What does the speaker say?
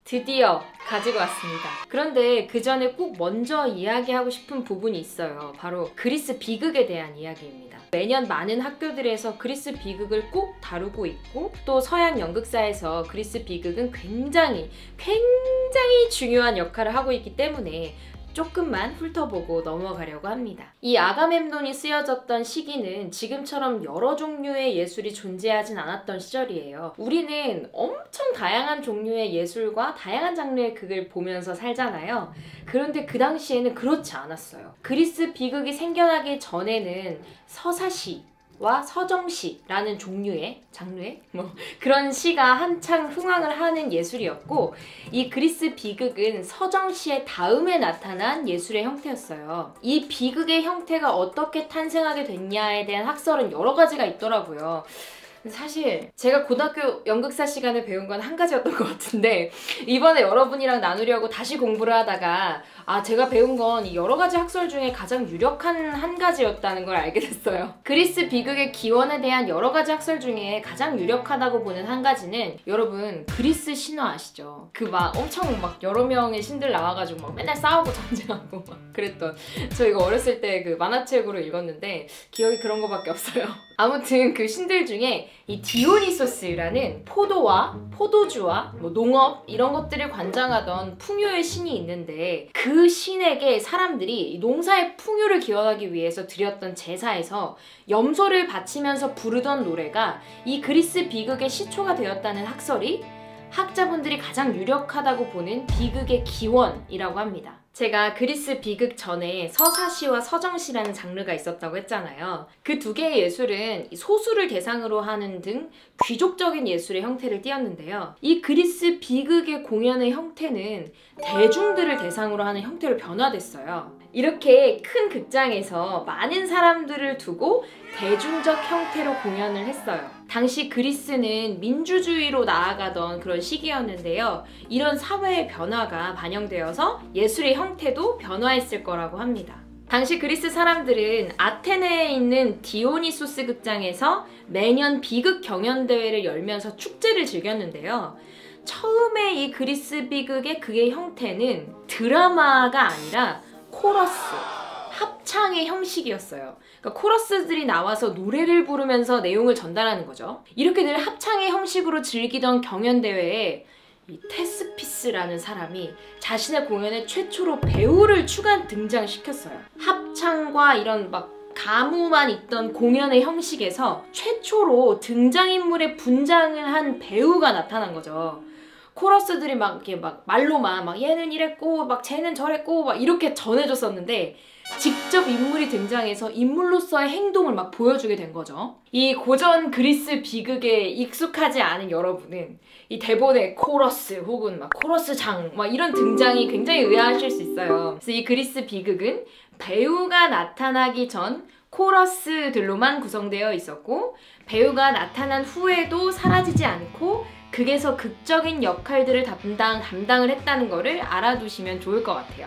드디어 가지고 왔습니다. 그런데 그 전에 꼭 먼저 이야기하고 싶은 부분이 있어요. 바로 그리스 비극에 대한 이야기입니다. 매년 많은 학교들에서 그리스 비극을 꼭 다루고 있고, 또 서양 연극사에서 그리스 비극은 굉장히 중요한 역할을 하고 있기 때문에 조금만 훑어보고 넘어가려고 합니다. 이 아가멤논이 쓰여졌던 시기는 지금처럼 여러 종류의 예술이 존재하진 않았던 시절이에요. 우리는 엄청 다양한 종류의 예술과 다양한 장르의 극을 보면서 살잖아요. 그런데 그 당시에는 그렇지 않았어요. 그리스 비극이 생겨나기 전에는 서사시와 서정시라는 장르의 그런 시가 한창 흥황을 하는 예술이었고, 이 그리스 비극은 서정시의 다음에 나타난 예술의 형태였어요. 이 비극의 형태가 어떻게 탄생하게 됐냐에 대한 학설은 여러 가지가 있더라고요. 사실 제가 고등학교 연극사 시간에 배운 건 한 가지였던 것 같은데, 이번에 여러분이랑 나누려고 다시 공부를 하다가 제가 배운 건 여러 가지 학설 중에 가장 유력한 한 가지였다는 걸 알게 됐어요. 그리스 비극의 기원에 대한 여러 가지 학설 중에 가장 유력하다고 보는 한 가지는, 여러분 그리스 신화 아시죠? 엄청 여러 명의 신들 나와가지고 맨날 싸우고 전쟁하고 그랬던, 저 이거 어렸을 때 그 만화책으로 읽었는데 기억이 그런 거밖에 없어요. 아무튼 그 신들 중에 이 디오니소스라는 포도주와 농업 이런 것들을 관장하던 풍요의 신이 있는데, 그 신에게 사람들이 농사의 풍요를 기원하기 위해서 드렸던 제사에서 염소를 바치면서 부르던 노래가 이 그리스 비극의 시초가 되었다는 학설이 학자분들이 가장 유력하다고 보는 비극의 기원이라고 합니다. 제가 그리스 비극 전에 서사시와 서정시라는 장르가 있었다고 했잖아요. 그 두 개의 예술은 소수를 대상으로 하는 등 귀족적인 예술의 형태를 띠었는데요. 이 그리스 비극의 공연의 형태는 대중들을 대상으로 하는 형태로 변화됐어요. 이렇게 큰 극장에서 많은 사람들을 두고 대중적 형태로 공연을 했어요. 당시 그리스는 민주주의로 나아가던 그런 시기였는데요. 이런 사회의 변화가 반영되어서 예술의 형태도 변화했을 거라고 합니다. 당시 그리스 사람들은 아테네에 있는 디오니소스 극장에서 매년 비극 경연대회를 열면서 축제를 즐겼는데요. 처음에 이 그리스 비극의 그의 형태는 드라마가 아니라 코러스, 합창의 형식이었어요. 그러니까 코러스들이 나와서 노래를 부르면서 내용을 전달하는 거죠. 이렇게 늘 합창의 형식으로 즐기던 경연대회에 이 테스피스라는 사람이 자신의 공연에 최초로 배우를 추가 등장시켰어요. 합창과 이런 가무만 있던 공연의 형식에서 최초로 등장인물의 분장을 한 배우가 나타난 거죠. 코러스들이 말로만 얘는 이랬고 쟤는 저랬고 이렇게 전해줬었는데, 직접 인물이 등장해서 인물로서의 행동을 보여주게 된 거죠. 이 고전 그리스 비극에 익숙하지 않은 여러분은 이 대본의 코러스 혹은 코러스장 이런 등장이 굉장히 의아하실 수 있어요. 그래서 이 그리스 비극은 배우가 나타나기 전 코러스들로만 구성되어 있었고, 배우가 나타난 후에도 사라지지 않고 극에서 극적인 역할들을 담당을 했다는 거를 알아두시면 좋을 것 같아요.